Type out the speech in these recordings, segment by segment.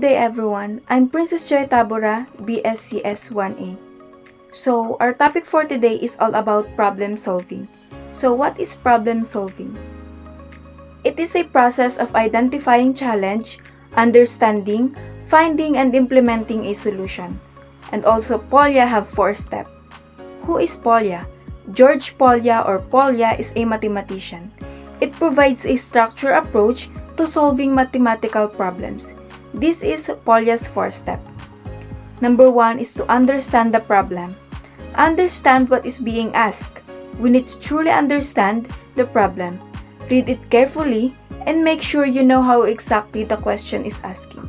day everyone, I'm Princess Joy Tabora, BSCS 1A. So, our topic for today is all about problem solving. So, what is problem solving? It is a process of identifying challenge, understanding, finding and implementing a solution. And also, Polya have 4 steps. Who is Polya? George Polya or Polya is a mathematician. It provides a structured approach to solving mathematical problems. This is Polya's 4 step. Number 1 is to understand the problem. Understand what is being asked. We need to truly understand the problem. Read it carefully and make sure you know how exactly the question is asking.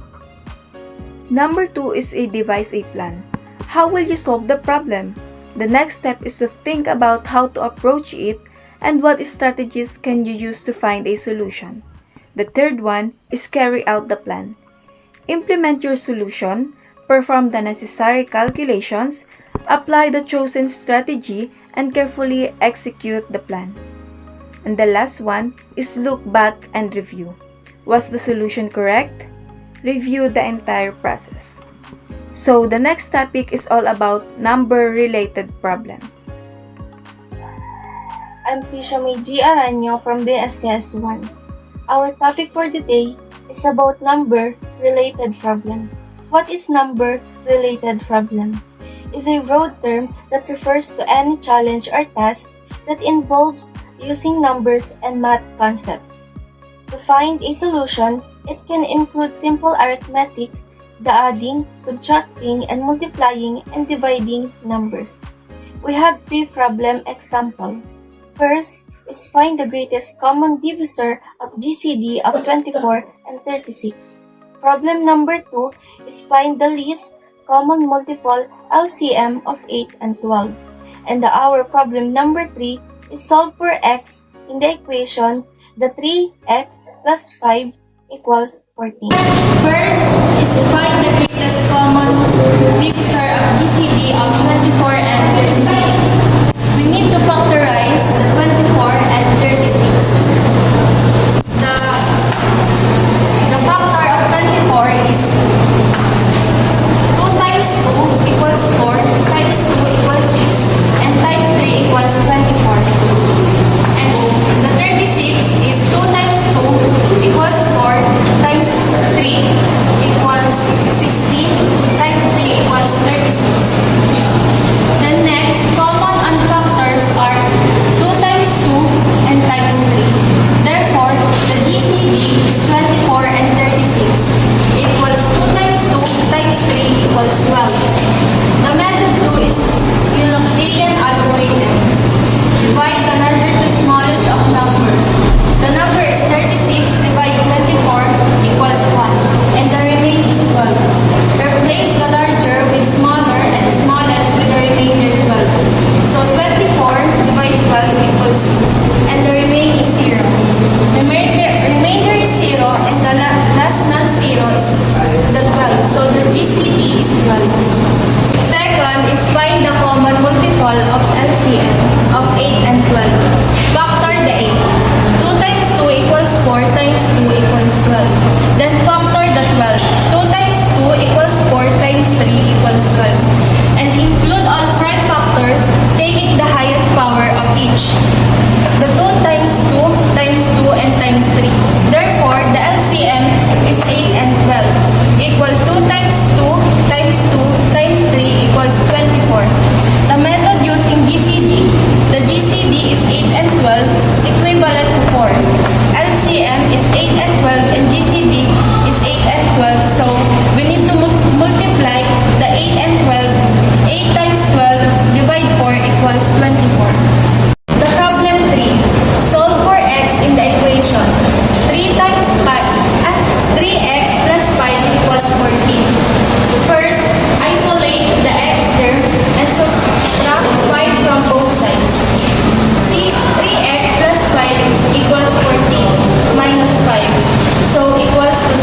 Number 2 is to devise a plan. How will you solve the problem? The next step is to think about how to approach it and what strategies can you use to find a solution. The third one is carry out the plan. Implement your solution, perform the necessary calculations, apply the chosen strategy, and carefully execute the plan. And the last one is look back and review. Was the solution correct? Review the entire process. So the next topic is all about number-related problems. I'm Tisha May G. Aranyo from BSCS 1. Our topic for today is about number-related problem. What is number-related problem? It's a broad term that refers to any challenge or task that involves using numbers and math concepts. To find a solution, it can include simple arithmetic, the adding, subtracting, and multiplying and dividing numbers. We have 3 problem examples. First is find the greatest common divisor of GCD of 24 and 36. Problem number 2 is find the least common multiple LCM of 8 and 12. And our problem number 3 is solve for x in the equation the 3x plus 5 equals 14. First is to find the greatest common divisor of GCD of 24 and 36. We need to factorize the 24 and 36. The factor of 24 is 2 times 2 equals 4, times 2 equals 6, and times 3 equals 24. And the 36 is 2 times 2 equals 4, times 3 equals 16, times 3 equals 36. The next common factors are 2 times 2 and times 3. Therefore, the GCD is 24 and 36 equals 2 times 2 times 3 equals 12. The method 2 is Euclidean algorithm. Divide the larger to smallest of number. The number is 36 divided 24 equals 1 and the remaining is 12. Replace the larger with smaller and the smallest with the remainder 12. So 24 divided 12 equals 2 and the remaining is 0. The remainder is 0 and the last non-zero is the 12. So the GCD is 12. Second is find the common multiple of LCM of 8 and 12. Factor the 8. 2 times 2 equals 4 times 2 equals 12. Then factor the 12. 2 times 2 equals 4 times 3 equals 12. And include all prime factors, taking the highest power of each. The 2 times 2 times 2 and times 3. Therefore, the LCM is 8 and 12 equal 2 times 2 times 2 times 3 equals 24. The method using GCD, the GCD is 8 and 12 equivalent to 4. LCM is 8 and 12 and GCD is 8 and 12. So, we need to multiply the 8 and 12. 8 times 12 divide 4 equals 24. The problem 3. Solve for x in the equation. 3 times 3x plus 5 equals 14. First, isolate the x term and subtract 5 from both sides. 3x plus 5 equals 14 minus 5. So equals to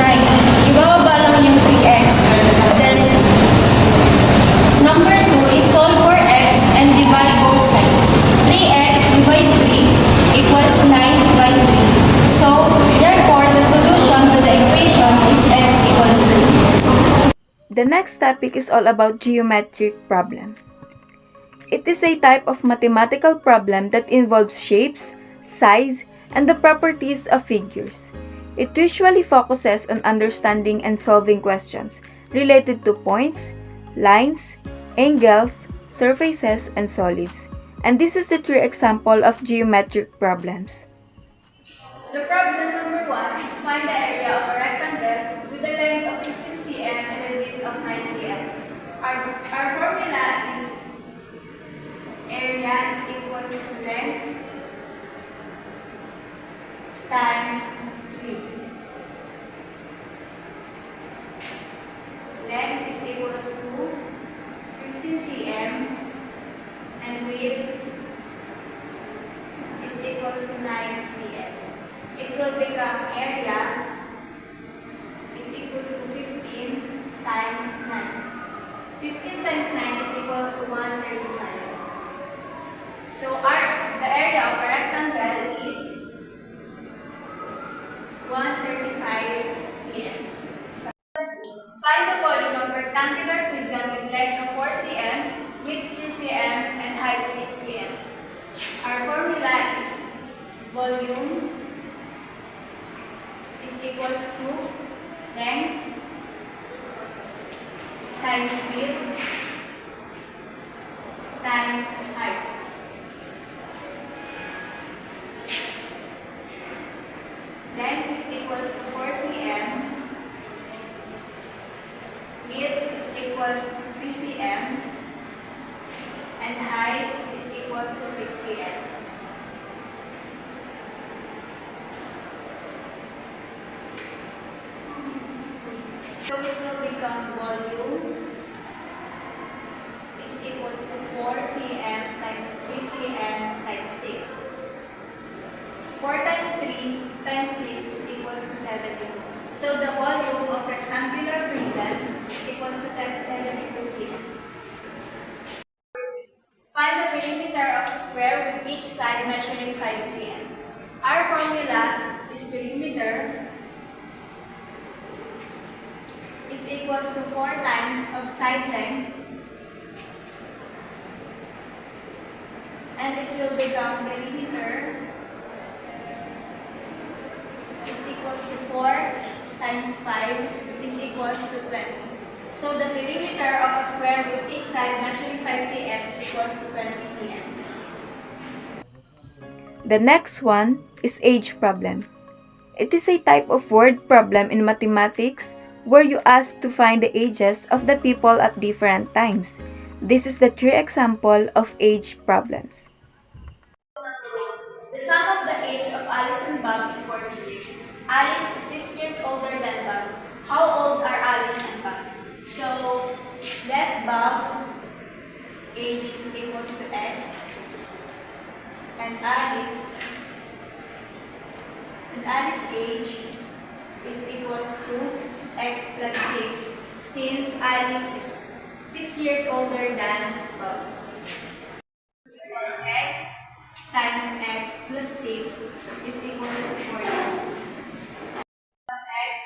The next topic is all about geometric problem. It is a type of mathematical problem that involves shapes, size, and the properties of figures. It usually focuses on understanding and solving questions related to points, lines, angles, surfaces, and solids. And this is the true example of geometric problems. The problem number 1 is find the area of a rectangle with a length of 15 cm and a width of 9 cm. Our formula is area is equals to length times width. Length is equals to 15 cm and width is equals to 9 cm. It will become area is equals to 15 times 9. 15 times 9 is equals to 135. So the area of a rectangle is 135 cm. Find the volume of a rectangular prism with length of 4 cm, width 3 cm, and height 6 cm. Our formula is volume is equals to length times width times height. Length is equals to 4 cm, width is equals to 3 cm, and height is equals to 6 cm. So it will become volume is equals to 4 cm times 3 cm times 6. 4 times 3 times 6 is equals to 72. So the volume of rectangular prism is equals to 72 cm. Find the perimeter of a square with each side measuring 5 cm. Our formula is perimeter is equals to 4 times of side length, and it will become perimeter is equals to 4 times 5 is equals to 20. So the perimeter of a square with each side measuring 5 cm is equals to 20 cm. The next one is age problem. It is a type of word problem in mathematics where you ask to find the ages of the people at different times. This is the true example of age problems. The sum of the age of Alice and Bob is 40 years. Alice is 6 years older than Bob. How old are Alice and Bob? So, let Bob age is equals to x, and Alice age is equals to x plus 6, since Alice is 6 years older than Bob. X times x plus 6 is equals to 40. X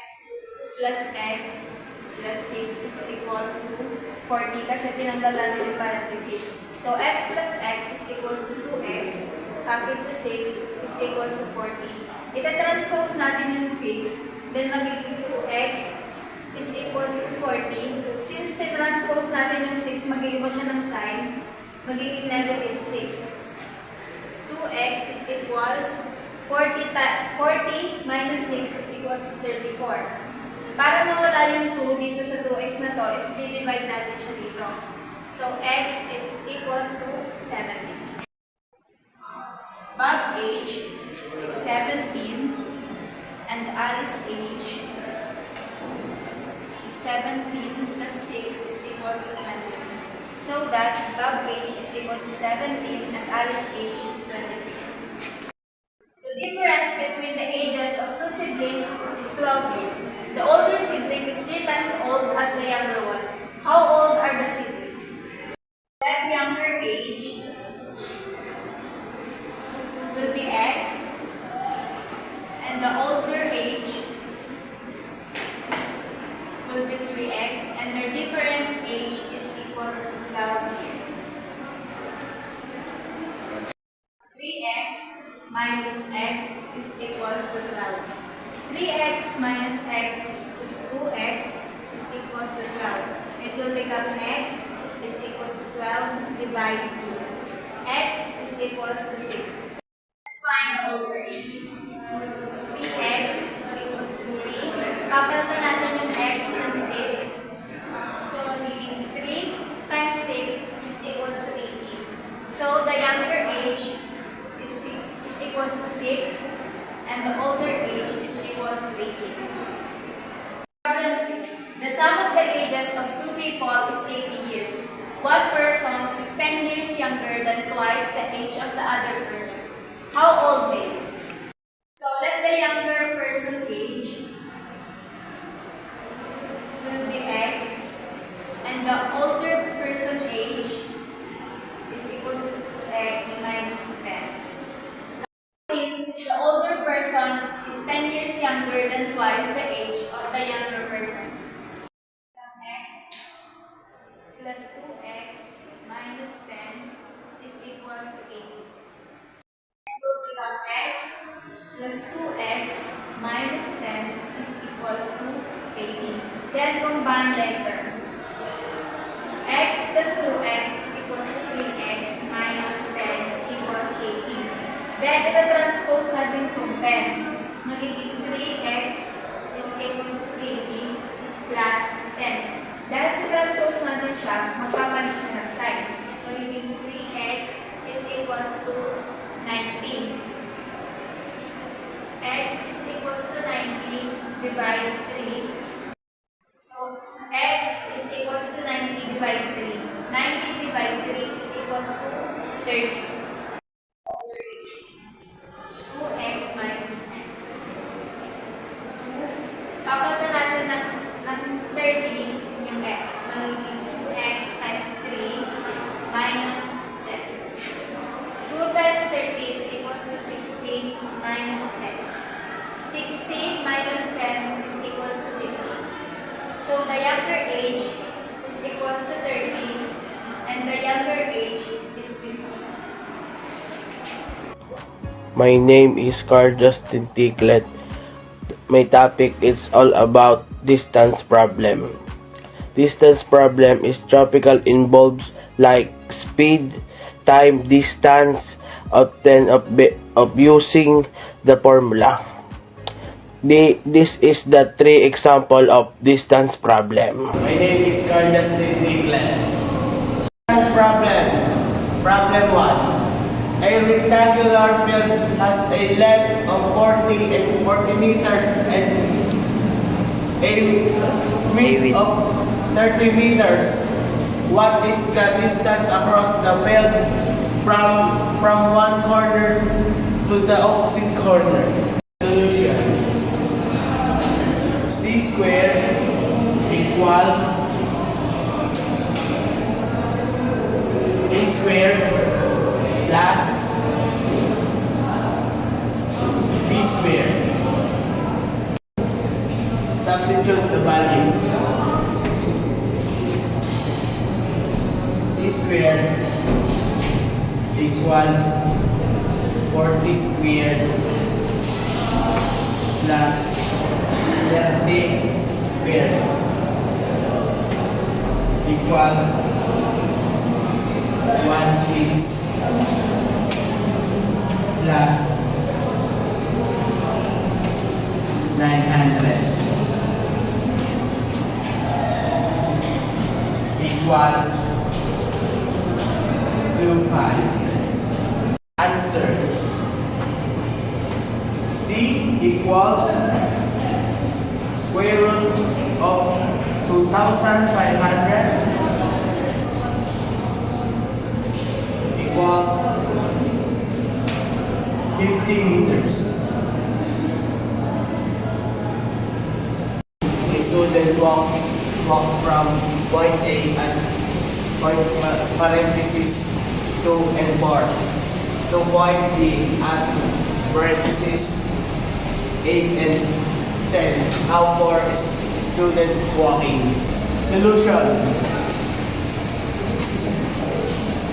plus x plus 6 is equals to 40 kasi tinanggal natin yung parenthesis. So x plus x is equals to 2x, capital 6 is equals to 40. Ita-transpose natin yung 6, then magiging 2x is equals to 40. Since tinranspose natin yung 6, mag-iiba siya ng sign, magiging negative 6. 2x is equals 40 minus 6 is equals to 34. Para mawala yung 2 dito sa 2x na to, is divide natin siya dito. So x is equals to 70. Bob age is 17 and Alice age is 17 plus 6 is equals to 23. So that Bob age is equals to 17 and Alice age is 23. The difference between the ages of two siblings is 12 years. The older sibling is 3 times old as the younger one. How old are the siblings? That younger age will be x, and the older age will be 3x, and their difference minus x is equals to 12. 3x minus x is 2x is equals to 12. It will become x is equals to 12 divide 2. X is equals to 6. Let's find the older age. 3x is equals to 3. Papalitan natin yung x ng 6. So, magiging 3 times 6 is equals to 18. So, the younger age is equals to 6 and the older age is equals to 18. Problem 3. The sum of the ages of two people is 80 years. One person is 10 years younger than twice the age of the other person. How old they? So let the younger person age will be x and the older person age is equals to 2x minus 10. Since the older person is 10 years younger than twice the age of the younger person. X plus 2x minus 10 is equals to 8. It will become x plus 2x minus 10 is equals to 18. Then combine like terms. X plus 2x is equals to 3x minus 10 equals 18. Then ita-transpose natin itong 10. Magiging 3x is equals to 18 plus 10. Dahil ita-transpose natin siya, magpapalit siya ng sign. Magiging 3x is equals to 19. X is equals to 19 divide 3. So, x is equals to 90 divide 3. 90 divide 3 is equals to 30. 2x minus 10. Papalitan natin ng 30 yung x. Magiging 2x times 3 minus 10. 2 times 30 is equals to 16 minus 10. 16 minus 10 is equals to 15. So the younger age is equals to 13 and the younger age is 15. My name is Carl Justin Ticlet. My topic is all about distance problem. Distance problem is tropical involves like speed, time, distance, obtain of using the formula. This is the 3 example of distance problem. My name is Carl Justin Ticlet. Distance problem. Problem 1. A rectangular field has a length of 40 meters and a width of 30 meters. What is the distance across the field from one corner to the opposite corner? Solution. C squared equals A squared plus B squared. Substitute the values. C squared equals 40 squared plus 30 squared equals 16 plus 900 equals 25. Answer. C equals square root of 2,500 equals 50 meters. A student walks from point A and point parenthesis 2 and 4 to point B at parenthesis 8 and 10. How far is student walking? Solution.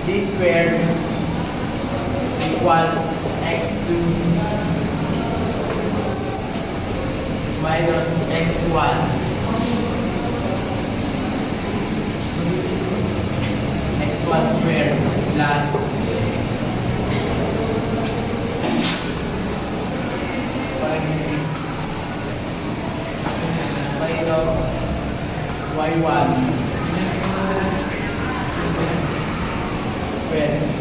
B squared equals x minus x1 x1 squared plus parenthesis minus y1 squared.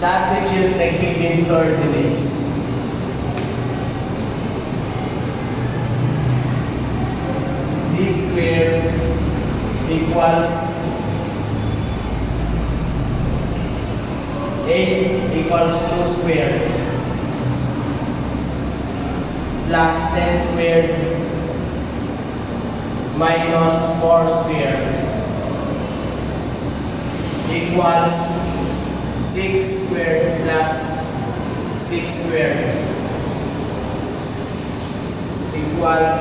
Substitute the given coordinates. D squared equals 8 equals 2 squared plus 10 squared minus 4 squared equals 6 squared plus 6 squared equals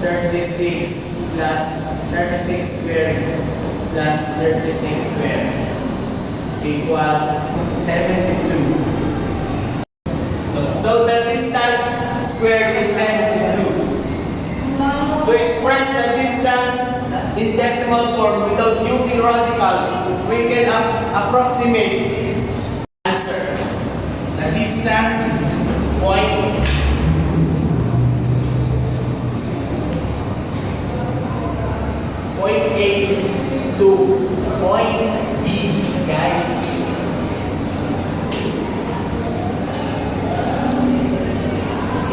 36 plus 36 squared plus 36 squared equals 72. So the distance squared is 72. To express the distance in decimal form without using radicals, we can approximate answer. The distance point 0.8 to point B, guys.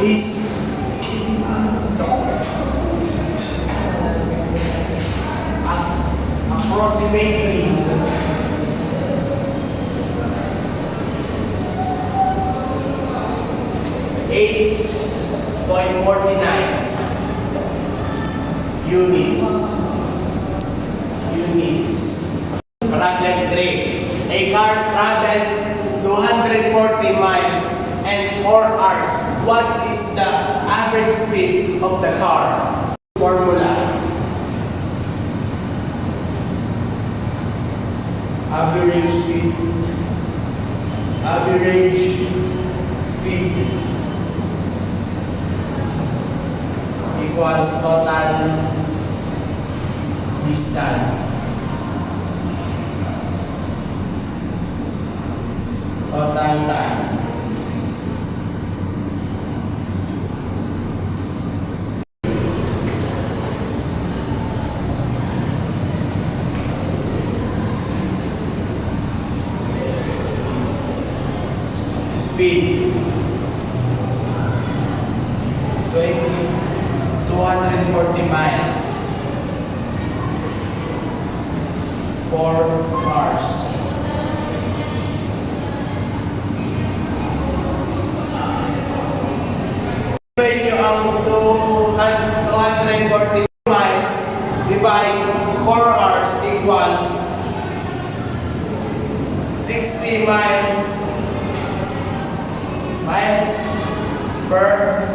Is approximately 8.49 units. Problem 3. A car travels 240 miles and 4 hours. What is the average speed of the car? Formula. Average speed equals total distance total time speed 240 miles 4 hours. Divide nyo ang 240 miles divide 4 hours equals 60 miles per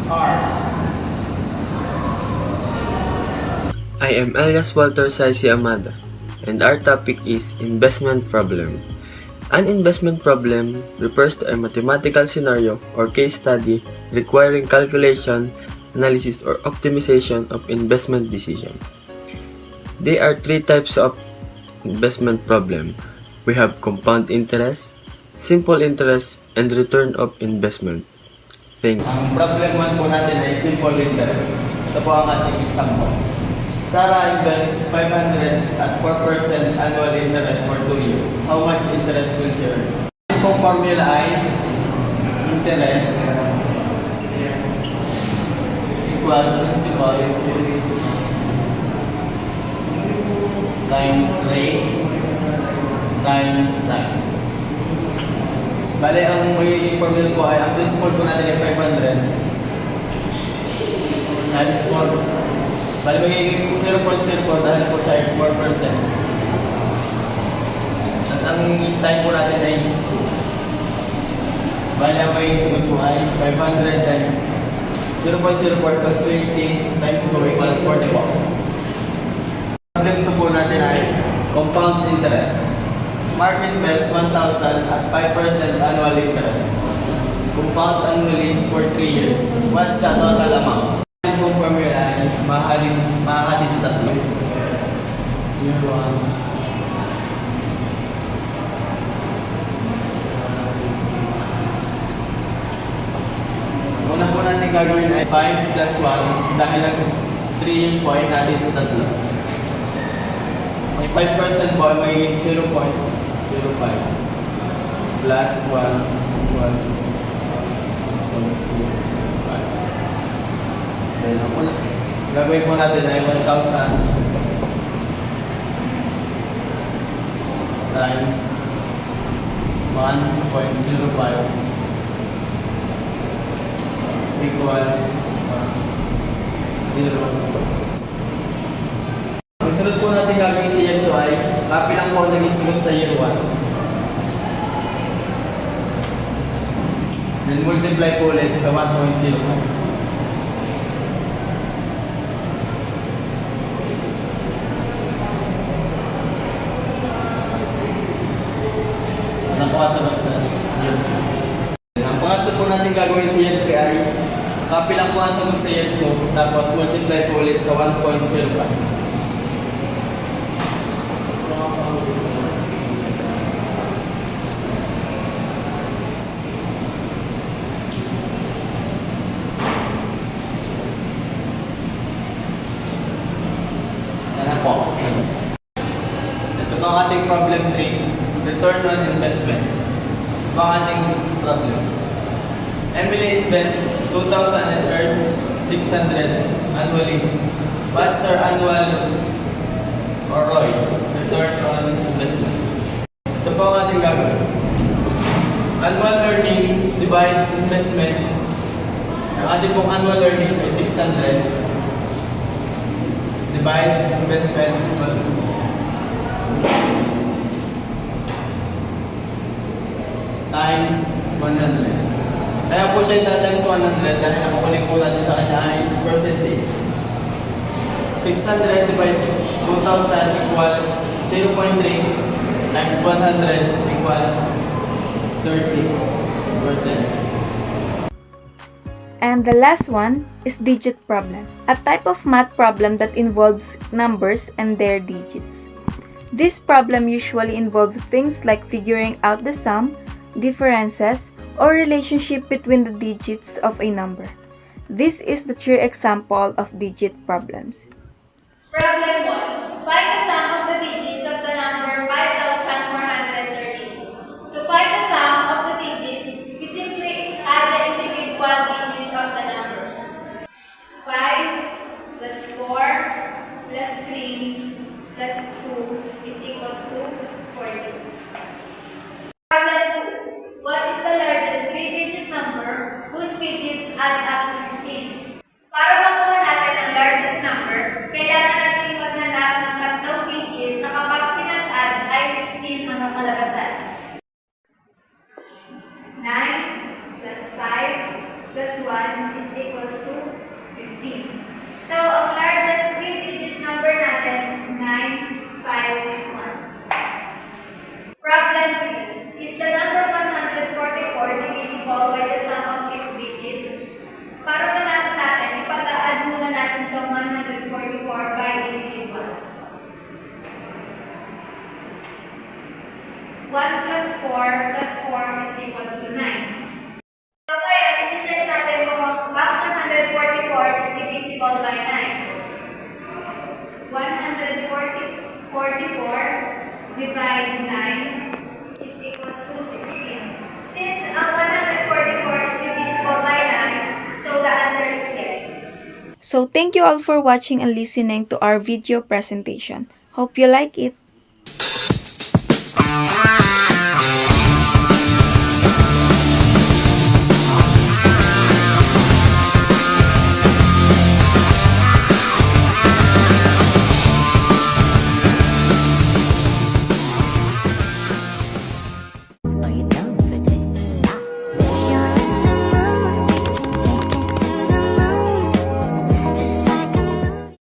hours. I am Elias Walter Saisi Amada, and our topic is investment problem. An investment problem refers to a mathematical scenario or case study requiring calculation, analysis, or optimization of investment decision. There are three types of investment problem. We have compound interest, simple interest, and return of investment. Thank you. Ang problem 1 po natin ay simple interest. Ito po ang ating example. Sarah invests 500 at 4% annual interest for 2 years. How much interest will she earn? Ang pong formula ay interest equal principal times rate times time. Bale, ang magiging formula po ay ang principal po natin ay 500 times 4. Bali magiging 0.04 dahil po tayo 4%. At ang time po natin ay bali ang magiging sagot po ay 500 times 0.04 plus 20 times 2 equals 41. Problem 2 po natin ay compound interest. Mark invest 1,000 at 5% annual interest. Compound annually for 3 years. What's the total amount? Yung formula ay mahahati sa tatlo. Year 1. Una po natin gagawin ay 5 plus 1 dahil ang 3 years po ay natin sa tatlo. Ang 5% po ay magiging 0.05 plus 1 equals 0.05. Then, ang gagawin po natin ay 1,000 times 1.05 equals 0. Ang sunod po natin gagawin sa year 2 ay copy lang po ang naging sunod sa year 1. Then multiply po ulit sa 1.05. Ang kasunod sa year 2. Ang pangatlo po natin gagawin sa year 3 ay copy lang po ang sagot sa year 2 tapos multiply po ulit sa 1.05. Yan po. Ito po ang ating problem 3, return on investment. Ito po ang ating problem. Emily invests 2,000 and earns 600 annually. What's her annual or ROI, return on investment? Ito po ang ating gagawin. Annual earnings divide investment. Ang ating pong annual earnings ay 600 divide investment times 100. Kaya po siya times 100 dahil nakukunin po natin sa kanya ay percentage. 600 divided 2,000 equals 0.3 times 100 equals 30%. And the last one is digit problem, a type of math problem that involves numbers and their digits. This problem usually involves things like figuring out the sum, differences, or relationship between the digits of a number. This is the true example of digit problems. Problem 1. Find the sum of the digits of the number 5,430. To find the sum of the digits, we simply add the individual digits of the numbers. 5 plus 4 plus 3 plus 2 is equals to 40. Problem 2. What is the largest 3-digit number whose digits add up to 15? Para makuha natin ang largest number, kailangan natin maghanap ng tatlong digit na kapag pinag-add ay 15 ang nakalabasan. 9 plus 5 plus 1 is equals to 15. So, ang largest 3-digit number natin is 9, 5, 1. Problem 3. Is the number 144 divisible by the sum of its digit? Para malaman natin, ipag-add muna natin itong 144 by individual. 1 plus 4 plus 4 is equals to 9. So kaya, i-check natin kung ang 144 is divisible by 9. 144 divide 9 is equals to 16. Since ang 144 is divisible by 9, so the answer is yes. So thank you all for watching and listening to our video presentation. Hope you like it.